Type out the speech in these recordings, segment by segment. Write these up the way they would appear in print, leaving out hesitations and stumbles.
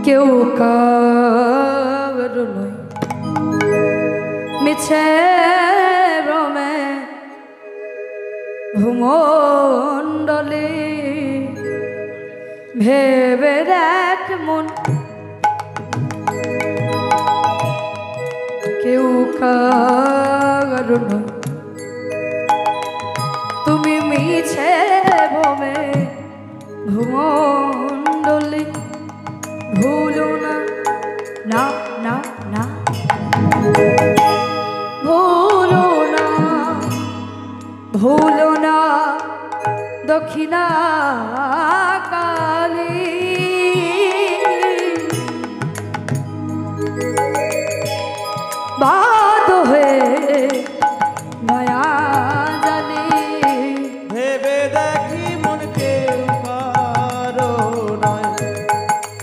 কেউ কারো নয় মিছে ভ্রমে ভূমণ্ডলে ভেবে দেখ মন কেউ কারো নয় তুমি মিছে ভ্রমে ভূমণ্ডলে ভুলো না না না না ভুলো না ভুলো না দক্ষিণা কালী বাদ হয়ে নয়া জানে ভেবে দেখি মন কেউ কারো নয়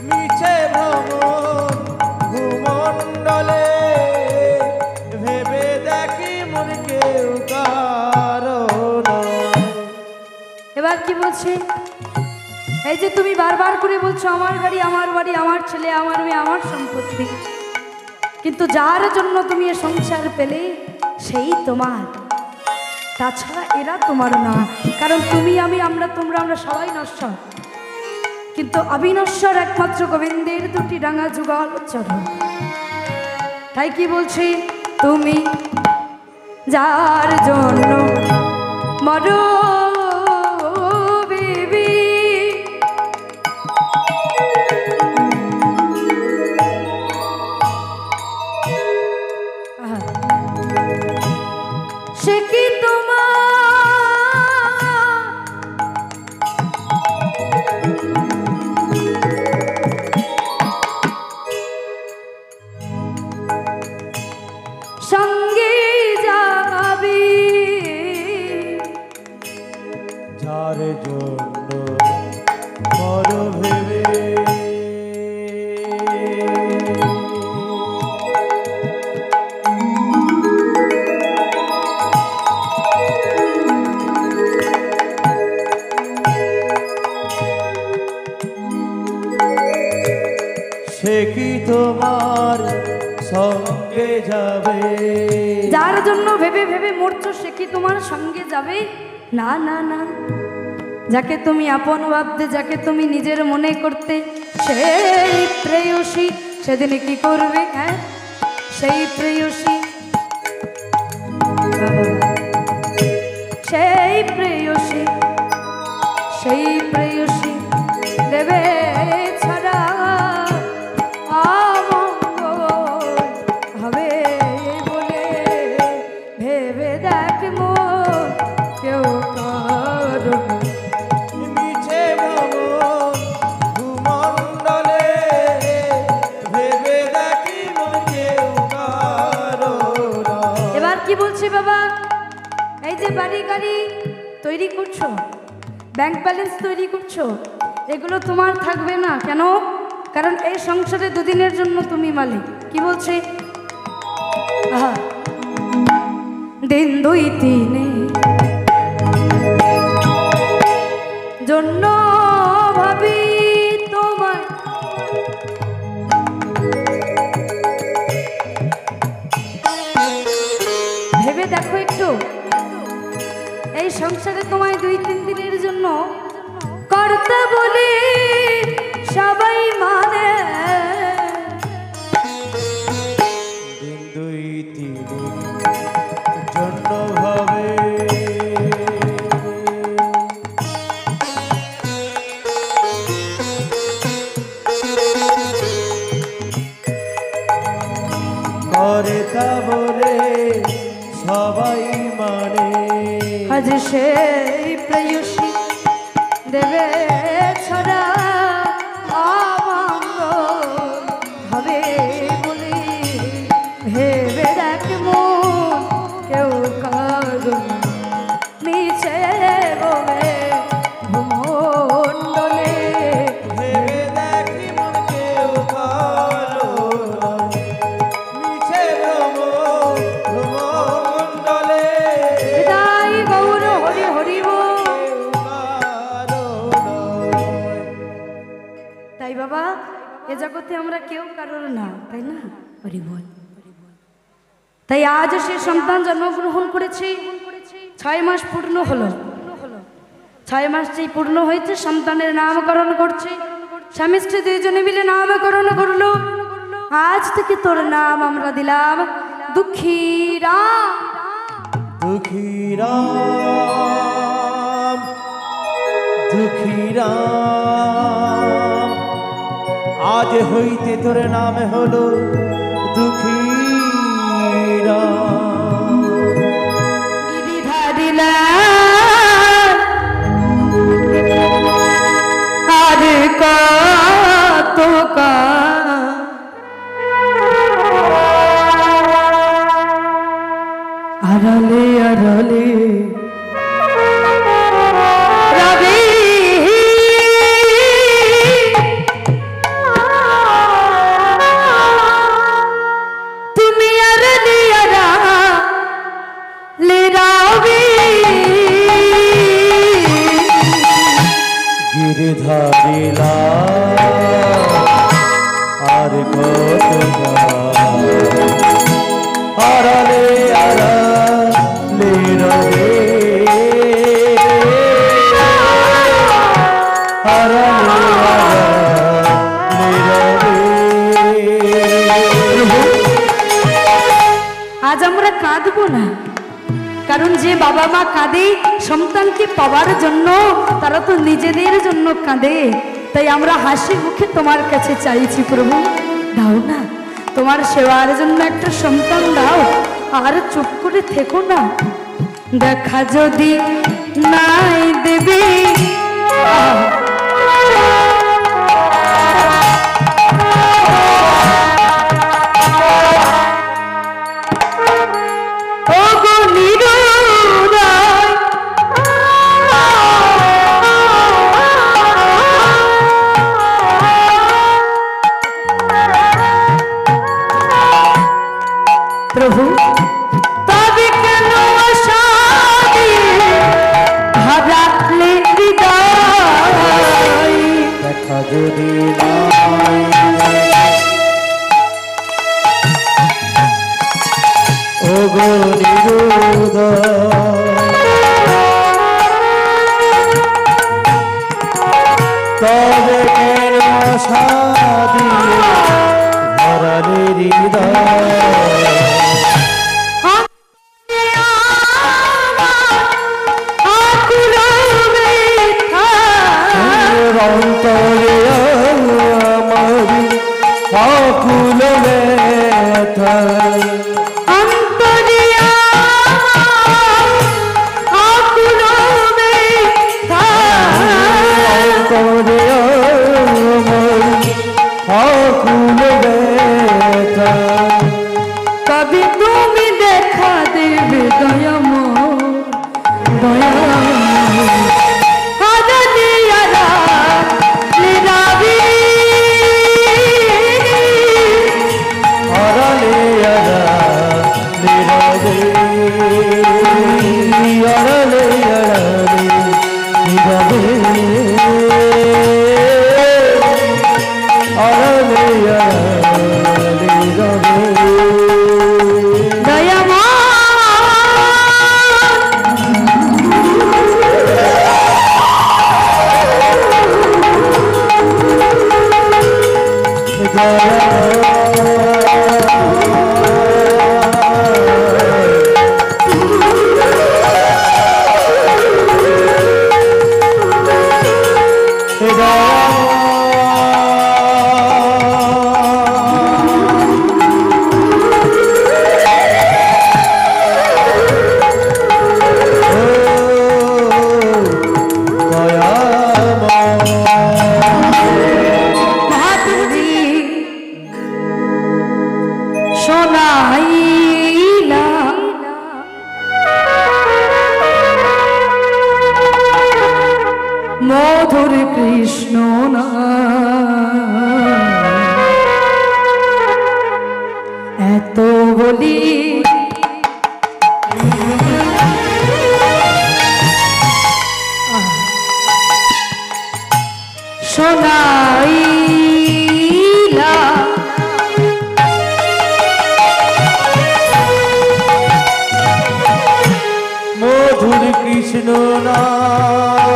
মিছে ভ্রমণ ভূমণ্ডলে ভেবে দেখি মন কেউ কারো নয়। এবার কি বলছে এই যে তুমি বারবার করে বলছো আমার গাড়ি আমার বাড়ি আমার ছেলে আমার মেয়ে আমার সম্পত্তি কিন্তু যার জন্য তুমি এ সংসার পেলে সেই তোমার তাছাড়া এরা তোমার না কারণ তুমি আমি আমরা তোমরা আমরা সবাই নশ্বর কিন্তু অবিনশ্বর একমাত্র গোবিন্দের দুটি ডাঙা যুগল চরণ তাই কি বলছি তুমি যার জন্য মরো সে কি তোমার সঙ্গে যাবে যার জন্য মর ভেবে সে কি তোমার সঙ্গে যাবে যার জন্য ভেবে ভেবে মরছো সে কি তোমার সঙ্গে যাবে না না না যাকে তুমি আপন ভাবতে যাকে তুমি নিজের মনে করতে সেই প্রেয়সী সেদিনে কি করবে হ্যাঁ সেই প্রেয়সী সেই প্রেয়সী সেই প্রেয়সী দেবে ছাড়া হবে বলে ভেবে দেখ মন কেউ কারো মিছে ভ্রমণ ভূমণ্ডলে ভেবে দেখি মন কেউ কারো নয়। এবার কি বলছি বাবা এই যে বাড়ি গাড়ি তৈরি করছো ব্যাংক ব্যালেন্স তৈরি করছো এগুলো তোমার থাকবে না কেন কারণ এই সংসারে দুদিনের জন্য তুমি মালিক কি বলছে দিন দুই তিনে জন্য ভাবি তোমায় ভেবে দেখো একটু এই সংসারে তোমায় দুই তিন দিনের জন্য করতে বলি সবাই মানে দিন দুই তিন জন্য ভাবে করে তা বলে সবাই মানে আজ সেই প্রেয়সী দেবে ছড়া অমঙ্গল হবে বলে ভেবে দেখ মন কেউ কারো মিছে বলে ভূমণ্ডলে ভেবে দেখি মন কেউ কারো নয় মিছে ভ্রমণ ভূমণ্ডলে হৃদয় গৌর হরি হরি বল কেউ কারো নয়। এ জগতে আমরা কেউ কারোর না, তাই না? হরি বল। তাই আজ সে সন্তান জন্মগ্রহণ করেছে, 6 মাস পূর্ণ হলো। 6 মাস যেই পূর্ণ হয়েছে, সন্তানের নামকরণ করছে। স্বামী স্ত্রী দুইজনে মিলে নামকরণ করলো। আজ থেকে তোর নাম আমরা দিলাম দুঃখীরাম। দুঃখীরাম, দুঃখীরাম, আজ হইতে তোর নাম হলো দুঃখীরাম। গিরিধারী আর কত আড়ালে আড়ালে রবি তুমি আড়ালে আড়ালে রবি গিরিধারী আর কত আড়ালে আড়ালে রবে, আড়ালে আড়ালে রবে। আজ আমরা কাঁদবো না, কারণ যে বাবা মা কাঁদে সন্তানকে পাওয়ার জন্য, তারা তো নিজেদের জন্য কাঁদে। তাই আমরা হাসি মুখে তোমার কাছে চাইছি, প্রভু দাও না, তোমার সেবার জন্য একটা সন্তান দাও। আর চুপ করে থেকো না, দেখা যদি নাই দেবে প্রভু, তবে কেন হারালে হৃদয়? দেখা যদি ও গো তবে কেন সাদিয়ে ভরালে হৃদয়? অন্তরে আমারি আকুল ব্যথা, অন্তরে আকুল ব্যথা, অন্তরে আমারি আকুল ব্যথা। কবি তুমি দেখা দেবে দয়াময়, দয়াময় মধুর কৃষ্ণ না এত বলি শোনাই কৃষ্ণ নাম।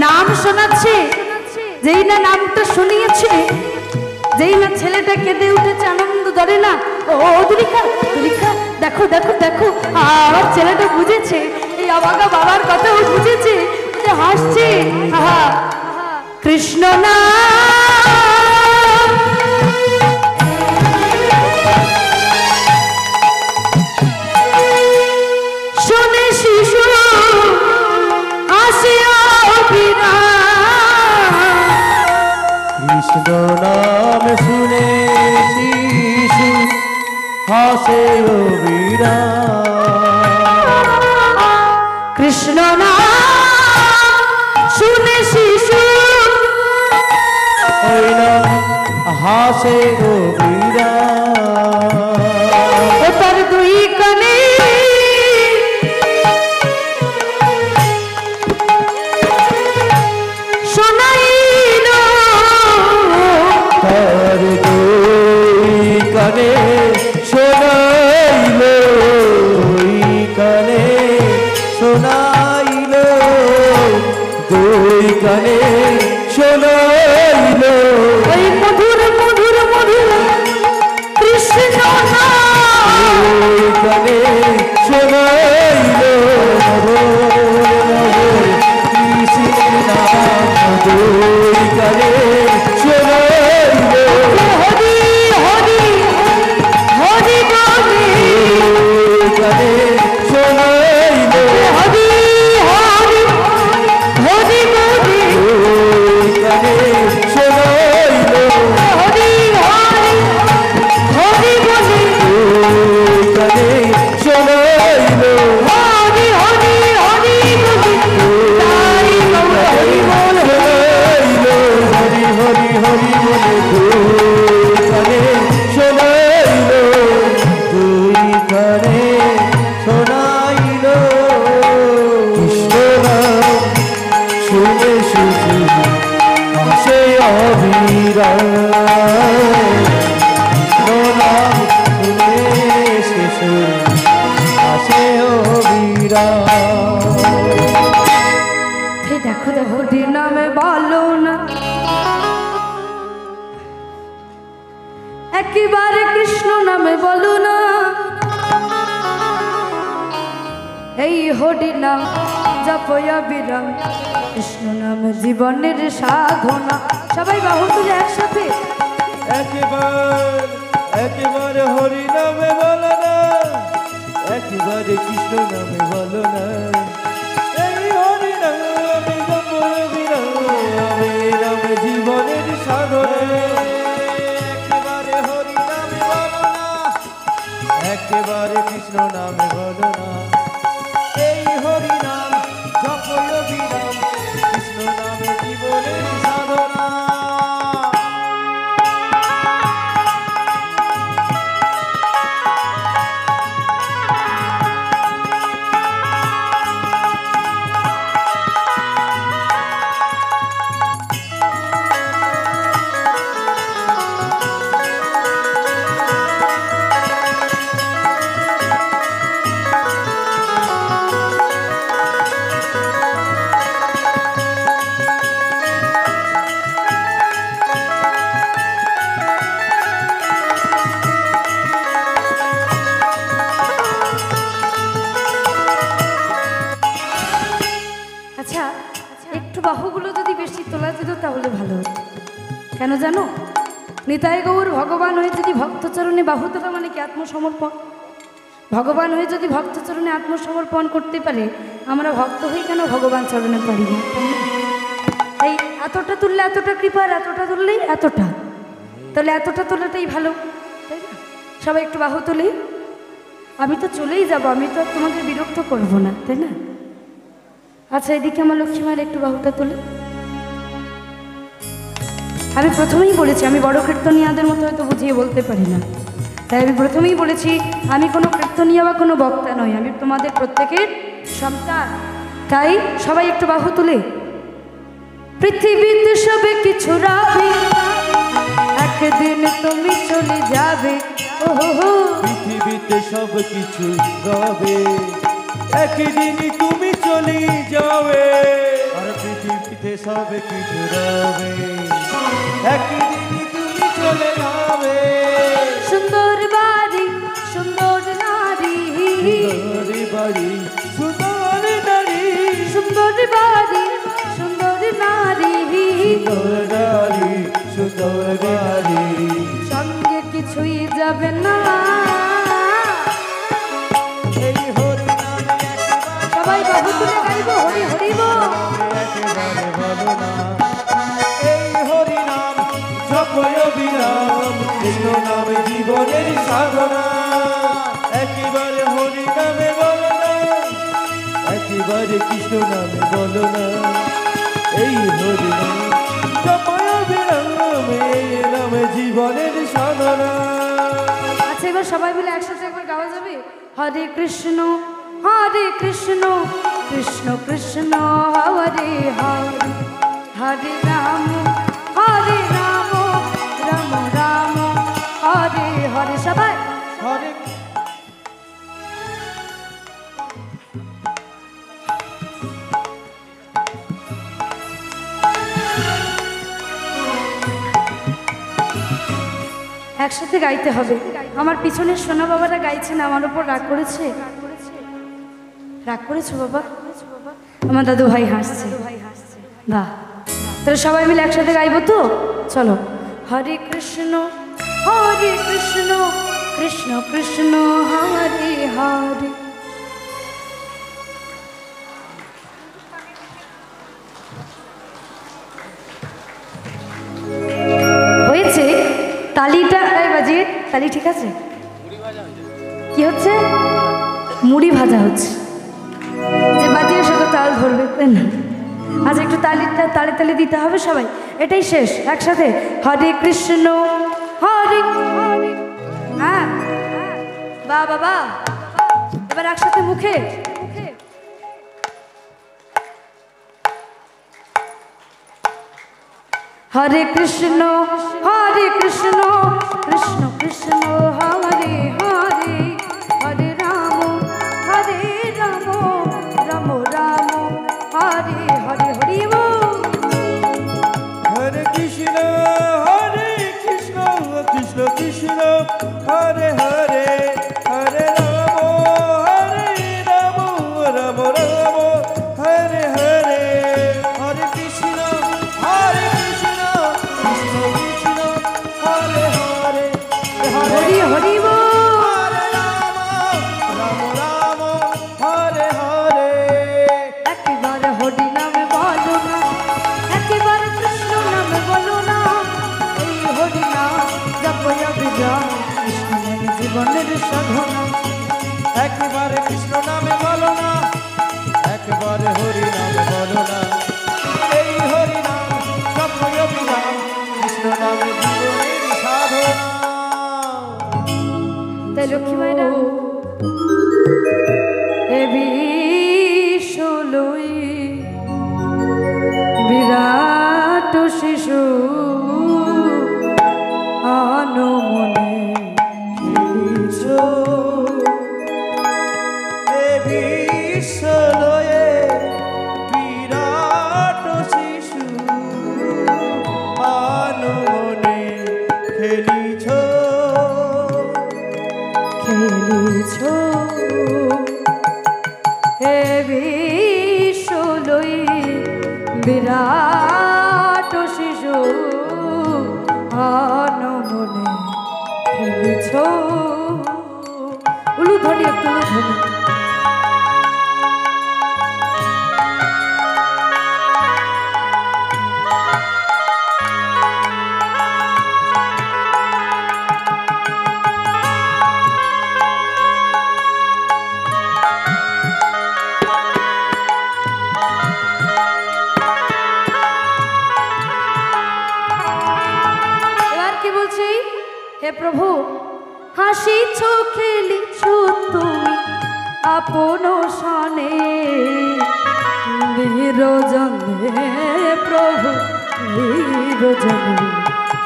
নাম শোনাচ্ছে, যেই না নামটা শুনিয়েছে, যেই না ছেলেটা কেঁদে উঠেছে আনন্দ ধরে না। ও দুলিকা, দুলিকা দেখো দেখো দেখো, আমার ছেলেটা বুঝেছে, এই অবাগা বাবার কথা ও বুঝেছে, যে হাসছে। আহা, কৃষ্ণ নাম শুনে শিশু হাসে কৃষ্ণ নাম শুনে শিশু হাসে অবিরাম। কৃষ্ণ নাম শুনে শিশু ওই নাম হাসে অবিরাম। ও তার দুই কানে শোনাইল, তার দুই কানে শোনাইল, দুই কানে শোনাইল, দুই কানে শোনাইল, ওই মধুর মধুর মধুর কৃষ্ণ নাম। দুই কানে শোনাইল, কৃষ্ণ নাম দুই কানে শোনাইল, হরি হরি হরি বলে, দুই কানে শোনাইল, হরি হরি হরি বলে, দুই কানে শোনাইল, হরি হরি হরি বলে, দুই কানে শোনাইল, হরি হরি হরি বলে, তাই গৌর হরি বল, শোনাইল, হরি হরি হরি বলে দুই কানে শোনাইল, দুই কানে শোনাইল। কৃষ্ণ নাম শুনে শিশু হাসে অবিরাম। কৃষ্ণ নাম শুনে শিশু হাসে অবিরাম। এই দেখো দেখো হরি নামে বলো না, একেবারে কৃষ্ণ নামে বলো না, এই হরি নাম জপয়া বিরাম, কৃষ্ণ নাম জীবনের সাধনা। সবাই বাহু তুলে একসাথে, একেবারে হরি নামে বলো না, একেবারে কৃষ্ণ নামে বলো না, এই হরি নামে জপয়া বিরাম, এই নামে জীবনের সাধনা। একেবারে হরি নামে বলো না, একেবারে কৃষ্ণ নামে বলো না, এই হরি নাম জপয়া বিরাম, কৃষ্ণ নামে জীবনের সাধনা। আচ্ছা একটু বাহুগুলো যদি বেশি তোলা যেত তাহলে ভালো হতো। কেন জানো, নিতাই গৌর ভগবান হয়ে যদি ভক্তচরণে বাহু তোলা মানে কি আত্মসমর্পণ। ভগবান হয়ে যদি ভক্তচরণে আত্মসমর্পণ করতে পারে, আমরা ভক্ত হই কেন ভগবান চরণে পারি না? এই এতটা তুললে এতটা কৃপা, আর এতটা তুললেই এতটা, তাহলে এতটা তোলাটাই ভালো, তাই না? সবাই একটু বাহু তুলি। আমি তো চলেই যাব, আমি তো আর তোমাদের বিরক্ত করব না, তাই না? আচ্ছা এদিকে আমার লক্ষ্মীমার একটু বাহুটা তুলে। আমি প্রথমেই বলেছি আমি বড় কীর্তনিয়াদের মতো হয়তো বুঝিয়ে বলতে পারি না, তাই আমি প্রথমেই বলেছি আমি কোনো কীর্তনিয়া বা কোনো বক্তা নই, আমি তোমাদের প্রত্যেকের সন্তান। তাই সবাই একটু বাহু তুলে। পৃথিবীতে সবে কিছু রাবে, একদিন তুমি চলে যাবে। যাবে, ওহো পৃথিবীতে সব কিছু রবে, একদিনই তুমি চলে যাবে। আর পৃথিবীতে সব কিছু রবে, একদিনই তুমি চলে যাবে। সুন্দর বাড়ি সুন্দর নারী, সুন্দর বাড়ি সুন্দর নারী, সুন্দর বাড়ি সুন্দর নারী, সুন্দর নারী সুন্দর নারী। সঙ্গে কিছুই যাবে না। এই হরি নামে সবাই বাহু তুলে গাইব হরি হরি বল। একেবারে ভালো না। এই হরি নাম জপয় অবিরাম, কৃষ্ণ নামে জীবনের সাধনা। একেবারে হরি নামে বলো না, একেবারে কৃষ্ণ নামে বলো না। এই হরি নাম জপয় অবিরাম, এই নামে জীবনের সাধনা। আচ্ছা এবার সবাই মিলে একসাথে একবার গাওয়া যাবে। হরে কৃষ্ণ কৃষ্ণ কৃষ্ণ হরে হরে, হরে রাম রাম রাম হরে হরে। সবাই হরে একসাথে গাইতে হবে। আমার পিছনের সোনা বাবারা গাইছেন, আমার উপর রাগ করেছে? রাগ করেছো বাবা? আমার দাদু ভাই হাসছে। বাহ, তাহলে সবাই মিলে একসাথে গাইবো তো? চলো। হরে কৃষ্ণ কৃষ্ণ কৃষ্ণ হরে হরে। হয়েছে তালিটা বাজিয়ে তালি ঠিক আছে? কি হচ্ছে? মুড়ি ভাজা হচ্ছে। যে বাজিয়ে সে তো তাল ধরবে, তাই না? আজ একটু তালিটা তালে তালে দিতে হবে সবাই। এটাই শেষ, একসাথে হরে কৃষ্ণ হরে হরে। হ্যাঁ বা বাবা, এবার একসাথে মুখে মুখে। হরে কৃষ্ণ কৃষ্ণ কৃষ্ণ হরে হরে, হরে রাম রাম রাম হরে হরে। হরি বল। হরে কৃষ্ণ কৃষ্ণ কৃষ্ণ হরে হরে, হরে রাম রাম রাম হরে হরে। হরে কৃষ্ণ কৃষ্ণ কৃষ্ণ হরে হরে, হরি হরি বল। হরে রাম রাম হরে হরে। একেবারে হরি নামে বলো না, একেবারে কৃষ্ণ নামে বলো না। এই হরি নাম জপয় অবিরাম, কৃষ্ণ নামে জীবনের সাধনা। একবারে কৃষ্ণ নামে বলো না, একবারে হরি নামে বলো না। এই হরি নাম জপয় অবিরাম, কৃষ্ণ নামে জীবনের সাধনা। তাই লক্ষ্মী মায়েরা এ বিশ্বলই বিরাট শিশু আনমনে খেলিছ। এ বিশ্বলয়ে বিরাট শিশু আনমনে খেলিছ। খেলিছ হে বিশ্বলই বিরাট শিশু আনমনে খেলিছ। উলুধ্বনি একটু উলুধ্বনি। হে প্রভু, হাসিছ খেলিছ তুমি আপন সনে, নিরজনে প্রভু নিরজনে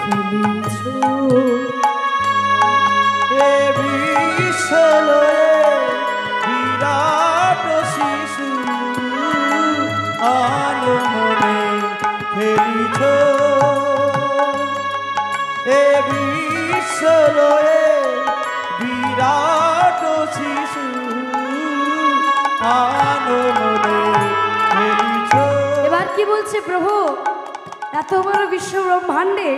খেলিছ। কি বলছে প্রভু, এত বড় বিশ্ব ব্রহ্মাণ্ডে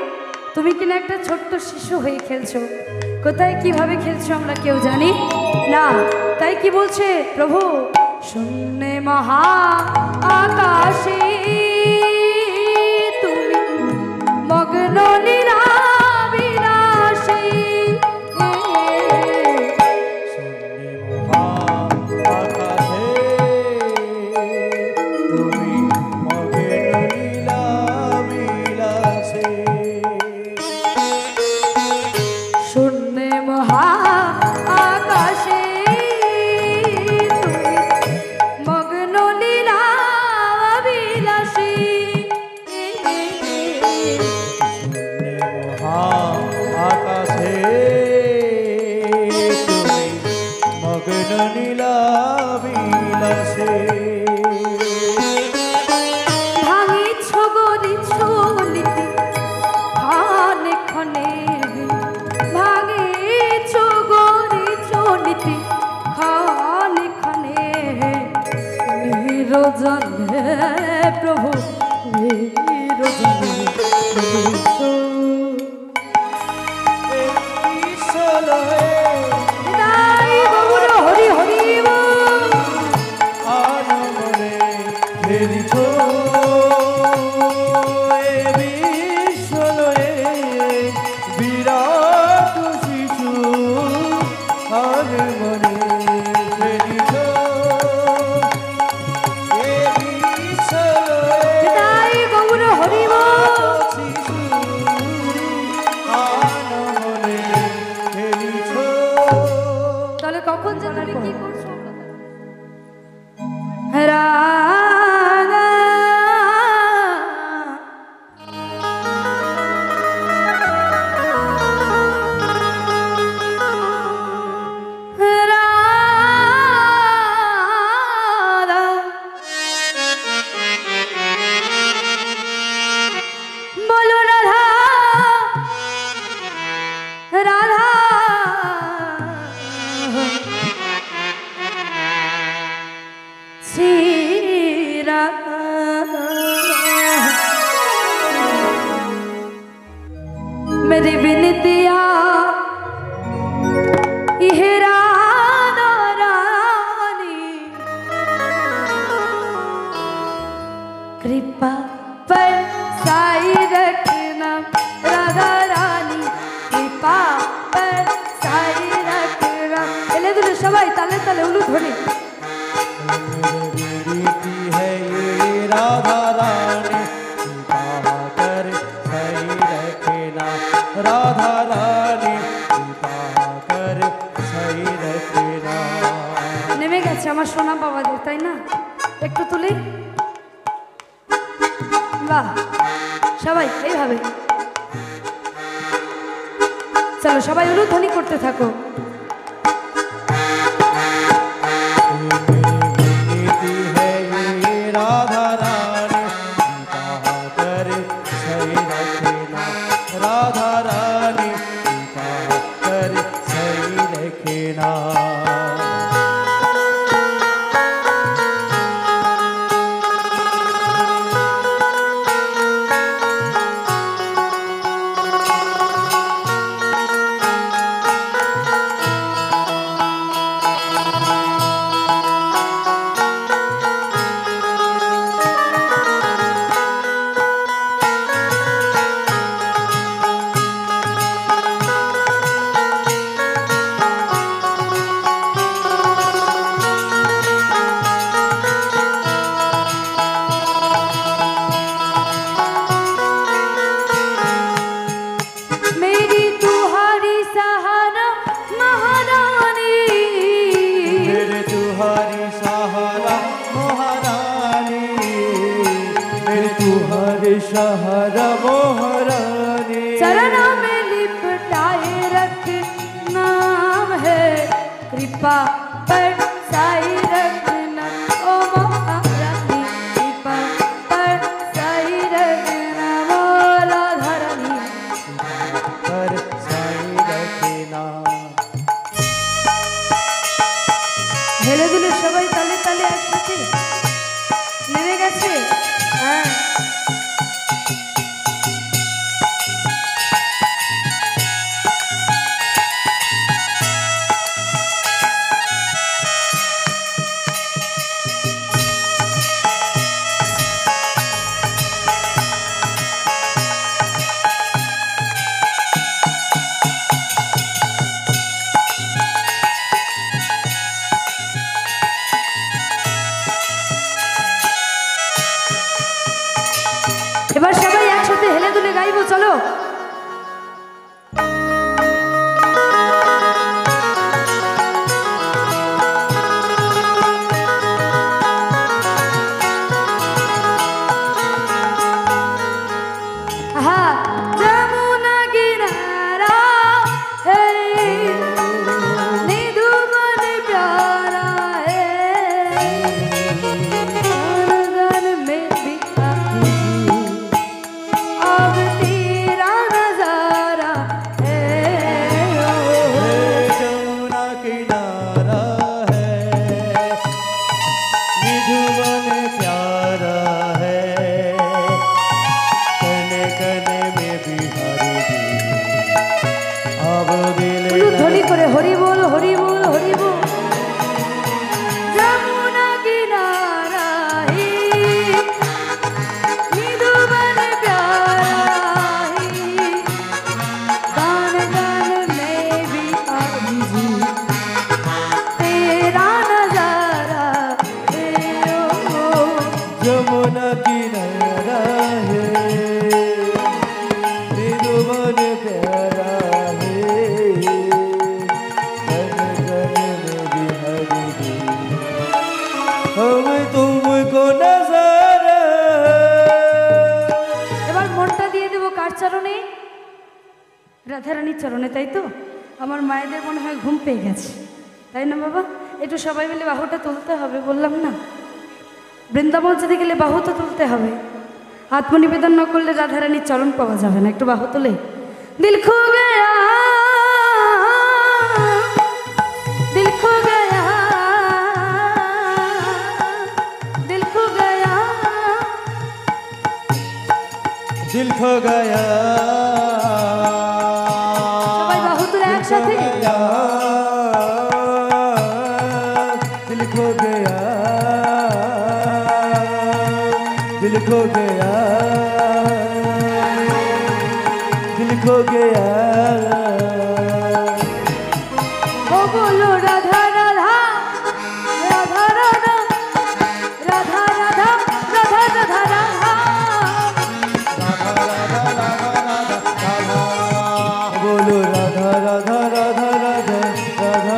তুমি কিনা একটা ছোট্ট শিশু হয়ে খেলছো, কোথায় কিভাবে খেলছো আমরা কেউ জানি না। তাই কি বলছে প্রভু, শূন্যে মহা আকাশে তুমি মগ্ন লীলা বিলাসে। শূন্যে মহা আকাশে তুমি মগ্ন লীলা বিলাসে। শূন্যে মহা আকাশে তুমি মগ্ন লীলা বিলাসে। শূন্যে মহা আকাশে তুমি মগ্ন লীলা বিলাসে। ভাঙিছ গরিছ নীতি ক্ষণে ক্ষণে, ভাঙিছ গরিছ নীতি ক্ষণে ক্ষণে। নিরজনে প্রভু নিরজনে হৃদয় গৌর হরি হরি বল। আনমনে খেলিছ এ বিশ্বলয়ে বিরাট শিশু। আনমনে খেলিছ এ বিশ্বলয়ে হৃদয় গৌর হরি বল। শিশু। আনমনে খেলিছ। তাহলে কখন যে তুমি কি করছো? রাধা রাধা বলো রাধা রাধা শ্রী রাধা। मेरी विनतिया ये राधा रानी, कृपा पर साई रखना राधा रानी, कृपा पर साई रखना। এলে দুলে সবাই তালে তালে উলু ধরে। रीति है ये राधा रानी, कृपा कर सही रखना। राधा रानी कृपा कर सही रखना। নেমে গেছে আমার সোনা বাবাদের, তাই না? একটু তুলি, বাহ, সবাই এইভাবে চলো, সবাই উলুধ্বনি করতে থাকো। रीति है ये राधा रानी, कृपा कर सही रखना। राधा रानी कृपा कर सही रखना। मेरी तुम्हारी सहारा महारानी, मेरे तुम्हारी सहारा महारानी, मेरे तुम्हारे सहारा महारानी। चरण में लिपटाए रख नाम है, कृपा पर साई रखना। ओ महारानी कृपा पर साई रखना, वो राधा रानी। पर साई रखना। হেলে দুলে সবাই তালে তালে একসাথে নেমে গেছে। হ্যাঁ করে হরি বল হরি বল হরি বল। যমুনা কিনারা হি নিধুবন প্यारा হি गान गान में भी आज जी तेरा नजारा है ओ যমুনা কিনারা হে নিধুবন প্যারা হে गन गन में भी हरि दी हम तुमको नजर। এবার মনটা দিয়ে দেবো কার চরণে? রাধারানীর চরণে, তাই তো? আমার মায়েদের মনে হয় ঘুম পেয়ে গেছে, তাই না বাবা? একটু সবাই মিলে বাহুটা তুলতে হবে, বললাম না? বৃন্দাবন যেতে গেলে বাহু তো তুলতে হবে। আত্মনিবেদন না করলে রাধারানীর চরণ পাওয়া যাবে না। একটু বাহু তুলে দিল খো গয়া দিল খো গয়া দিল খো গয়া दिल खो गया সবাই বাহু তুলে একসাথে। दिल खो गया दिल खो गया दिल खो गया ও বলো রাধা রাধা রাধা রাধা রাধা রাধা রাধা রাধা রাধা बोलो राधा राधा राधा राधा राधा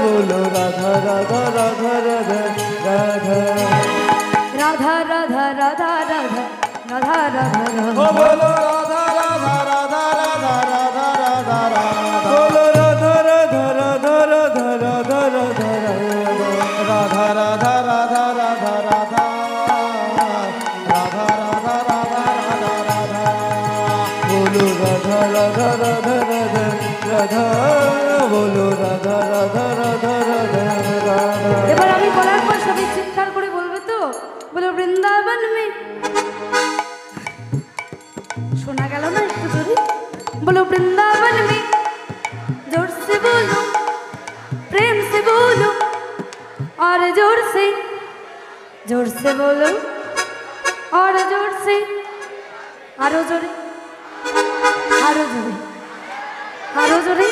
बोलो राधा राधा राधा राधा राधा राधा राधा राधा राधा राधा राधा ओ बोलो राधा राधा राधा राधा राधा राधा राधा बोलो राधा राधा राधा राधा राधा राधा राधा राधा राधा राधा राधा राधा राधा राधा राधा राधा बोलो राधा राधा राधा राधा राधा बोलो राधा राधा राधा राधा राधा। এবার আমি বলার পর সবাই চিৎকার করে বলবে তো? বলো বৃন্দাবন মে। শোনা গেল না একটু জোরে? বলো বৃন্দাবন মে। जोर से बोलो प्रेम से बोलो और जोर से बोलो और जोर से আরো জোরে আরো জোরে আরো জোরে।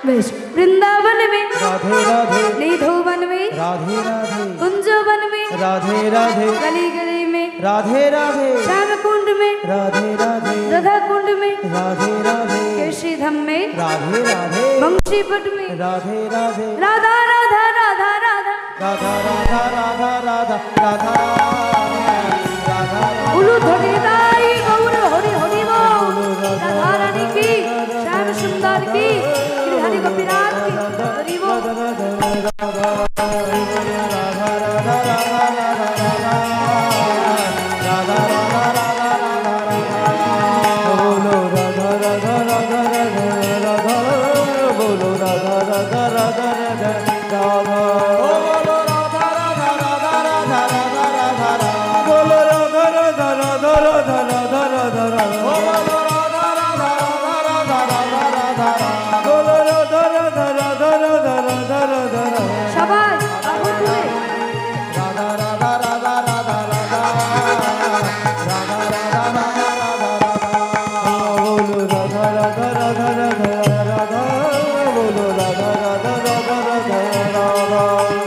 বেশ। বৃন্দাবন में राधे राधे निधुवन में राधे राधे कुंजवन में राधे राधे गली गली में राधे राधे श्याम कुंड में राधे राधे राधा कुंड में राधे राधे केशी धम में राधे राधे बंशी पट में राधे राधे राधा राधा राधा राधा राधा राधा राधा राधा राधा राधा उलू धोनी दाई गौर हरि हरि बोल। राधा रानी की श्याम सुंदर की श्री हरि गोपीनाथ की हरि बोल। बोलो राधा राधा राधा राधा राधा बोलो राधा राधा राधा राधा राधा बोलो राधा राधा राधा राधा राधा राधा बोलो राधा राधा राधा राधा राधा राधा बोलो राधा राधा राधा राधा राधा बोलो राधा राधा राधा राधा राधा राधा সবাই বাহু তুলে राधा राधा राधा राधा राधा राधा राधा बोलो राधा राधा राधा राधा राधा बोलो राधा राधा राधा राधा राधा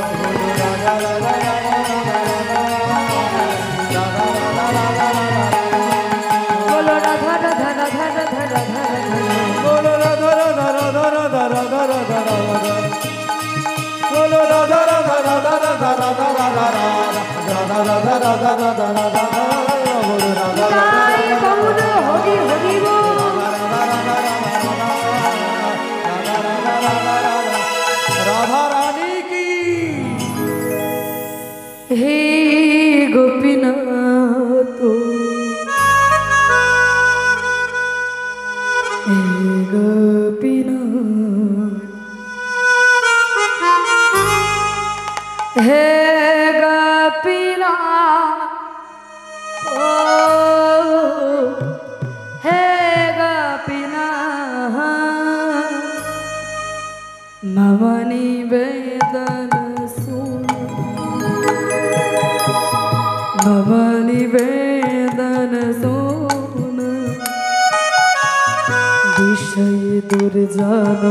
बोलो राधा राधा बोलो राधा राधा राधा राधा राधा बोलो राधा राधा राधा राधा राधा राधा बोलो राधा राधा राधा राधा राधा राधा राधा राधा राधा राधा राधा बोलो राधा তাই গৌর হরি হরি बोल। राधा रानी की हे गोपीनाथ हे गोपीनाथ हे गोपीनाथ ओ हे गोपीनाथ मम निवेदन सुन, मम निवेदन सुन, विषय दुर्जन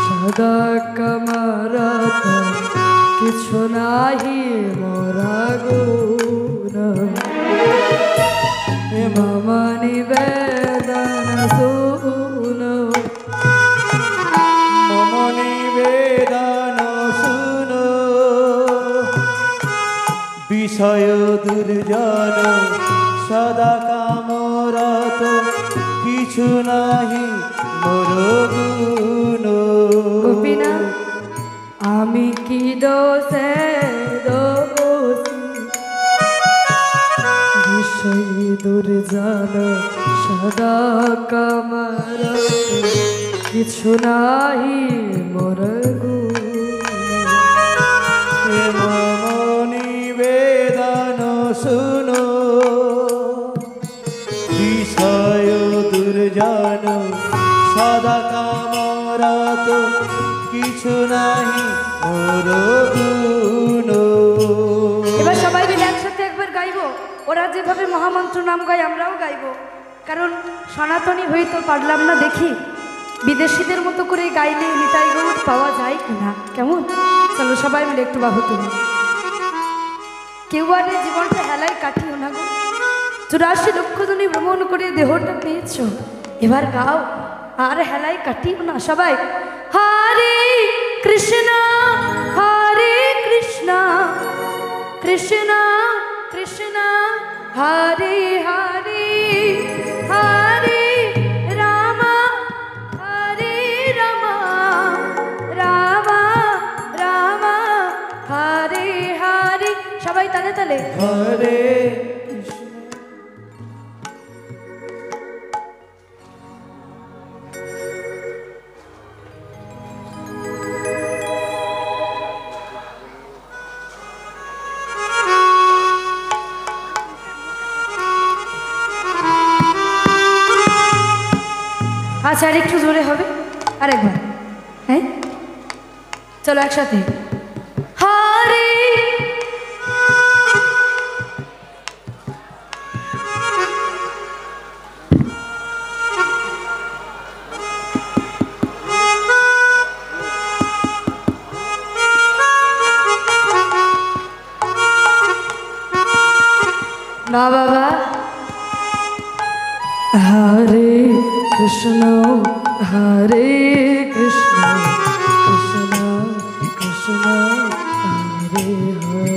सदा कमरत किछु नाही मोरा गुण। मम निवेदन सुन, मम निवेदन सुन, विषय दुर्जन सदा कामरत किछु नाही मोर गुण। गोपीना आमी की दोषे दोषी, विषय दुर्जन सदा कामरत किछु नाही मोर गुण। मम निवेदन सुनो, विषय दुर्जन सदा कामरत किछु नाही मोर गुण। এবার সবাই মিলে একসাথে একবার গাইবো। ওরা যেভাবে মহামন্ত্র নাম গায় আমরাও গাইবো, কারণ সনাতনী হয়ে তো পারলাম না। দেখি বিদেশিদের মতো করে গাইলে নিতাই গৌর পাওয়া যায় কিনা। কেমন? চলো সবাই মিলে একটু বাহু তুলি। কেউ আর এই জীবনটা হেলায় কাটিও না গো। 84 লক্ষ জনই ভ্রমণ করে দেহটা পেয়েছো, এবার গাও আর হেলায় কাটিও না সবাই। হরে কৃষ্ণ হরে কৃষ্ণ, কৃষ্ণ কৃষ্ণ হরে হরে, হরে রাম হরে রাম, রাম রাম হরে হরে। সবাই তালে তালে হরে আচ্ছা আর একটু জোরে হবে, আরেকবার। হ্যাঁ চলো একসাথে। হরে না বাবা। হরে কৃষ্ণ হরে কৃষ্ণ, কৃষ্ণ কৃষ্ণ হরে হরে,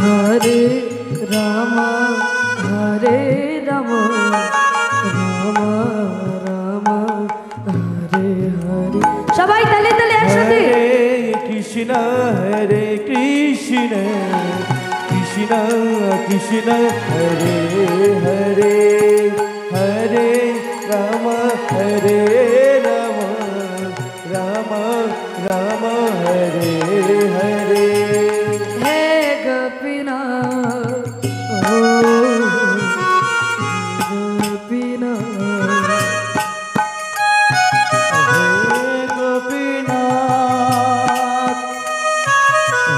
হরে রাম হরে রাম, রাম রাম হরে হরে। সবাই তালে তালে একসাথে। কৃষ্ণ হরে কৃষ্ণ, কৃষ্ণ কৃষ্ণ হরে হরে, হরে রাম হরে রাম, রাম রাম হরে হরে। হে গোপীনা ও গোপীনা, হে গোপীনাথ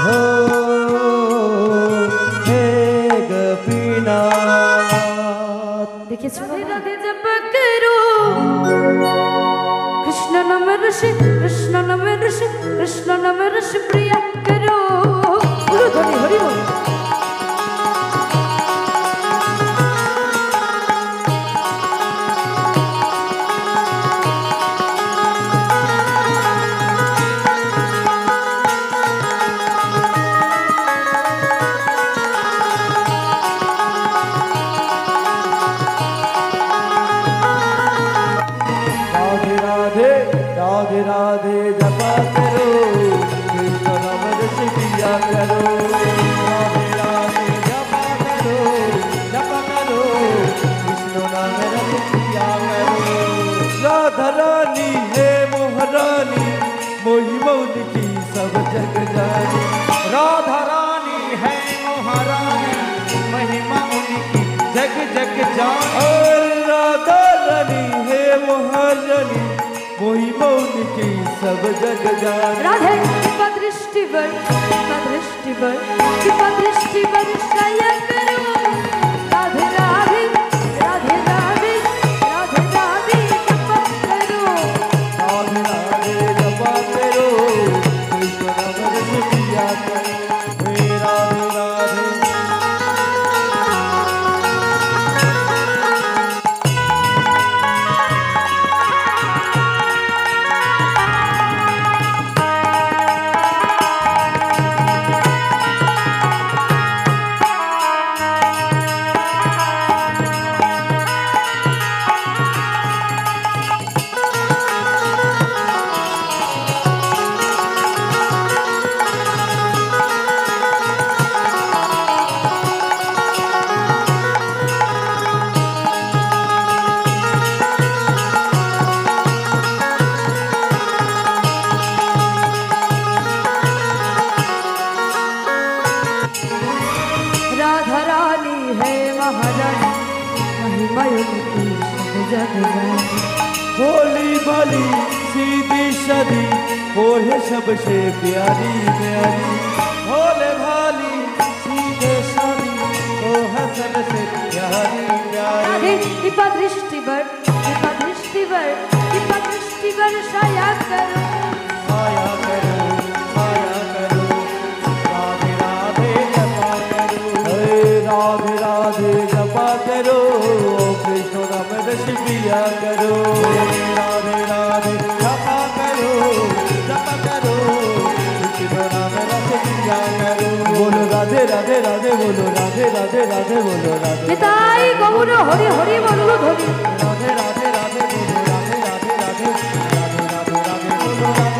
হো, হে গোপীনাথ। দেখেছো রাধে জপ করো, কৃষ্ণ নাম ঋষি, কৃষ্ণ নাম ঋষি, কৃষ্ণ নাম ঋষি প্রিয়া করো। বলো ধনি হরি বল। राधे राधे राधे राधे जपा करो, कृष्ण नाम रस पिया करो। राधे राधे जपा करो, कृष्ण नाम रस पिया करो। राधा रानी है मोहरानी, मोही मौन की सब जग जानी। राधा रानी है मोहरानी, महिमा उनकी जग जग जानी। और राधा रानी है मोहरानी, मोही मौन की सब जग जाने। राधे कृपा दृष्टि वर्षाया करो। राधे राधे राधे राधे राधे राधे कृपा करो। राधे राधे जपा करो, कृष्ण नाम रस पिया करो। हे राधे राधे राधा रानी है महारानी, महिमा उनकी सब जग जाने। भोली भाली सीधी सदी वो है सबसे प्यारी प्यारी। भोले भाली सीधे सदी वो है सबसे प्यारी प्यारी। राधे कृपा दृष्टि वर्षाया करो। माया करो माया करो, राधे राधे जपा करो। हे राधे राधे जपा करो, कृष्ण नाम रस पिया करो। राधे राधे जपा करो कृष्ण नाम रस पिया करो। बोलो राधे राधे राधे, बोलो राधे राधे राधे, बोलो राधे निताई गौर हरि हरि बोलो धरि। राधे राधे राधे, बोलो राधे राधे राधे, राधे राधे राधे, बोलो राधे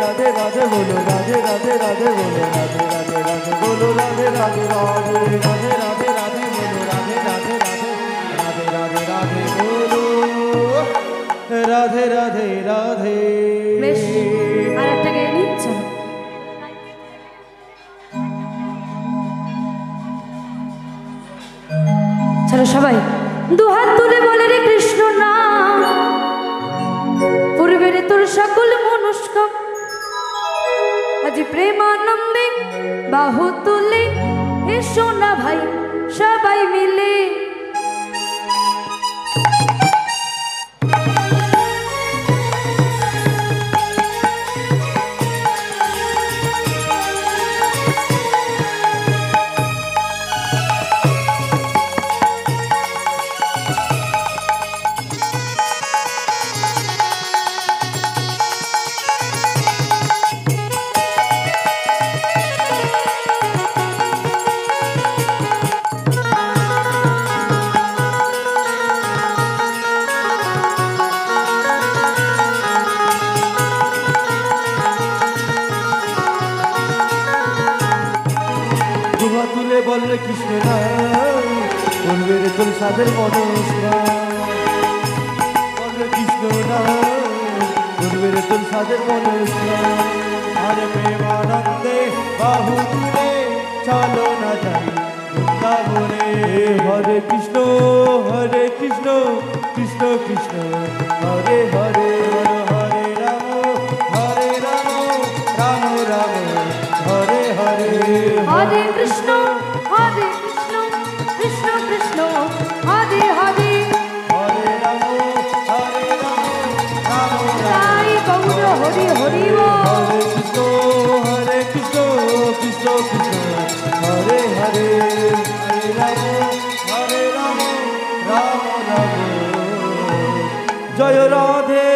राधे राधे, बोलो राधे राधे राधे, बोलो राधे राधे राधे, बोलो राधे राधे राधे, बोलो राधे राधे राधे, राधे राधे राधे, बोलो राधे राधे राधे, राधे राधे राधे, बोलो राधे राधे राधे। বেশ, আর একটা গেয়ে নিচ্ছ। চলো সবাই দুহাত তুলে বলে রে কৃষ্ণ নাম, পূর্বের তোর সকল মনস্কাম আজ প্রেমানন্দে বাহু তুলে এসো না ভাই সবাই মিলে। দুহাত তুলে বল রে কৃষ্ণ নাম, বলবে রে তোর সাদের মনস্কাম। বল রে কৃষ্ণ নাম, বলবে রে তোর সাদের মনস্কাম। আরে প্রেমানন্দে বাহু তুলে চলো না যাই বৃন্দাবনে। হরে কৃষ্ণ কৃষ্ণ কৃষ্ণ হরে হরে, হরে রাম রাম রাম হরে হরে। হরে কৃষ্ণ কৃষ্ণ কৃষ্ণ হরে হরে, হরে রাম রাম তাই গৌর হরি হরি হরে কৃষ্ণ কৃষ্ণ কৃষ্ণ হরে হরে, হরে রাম রাম রাম। জয় রাধে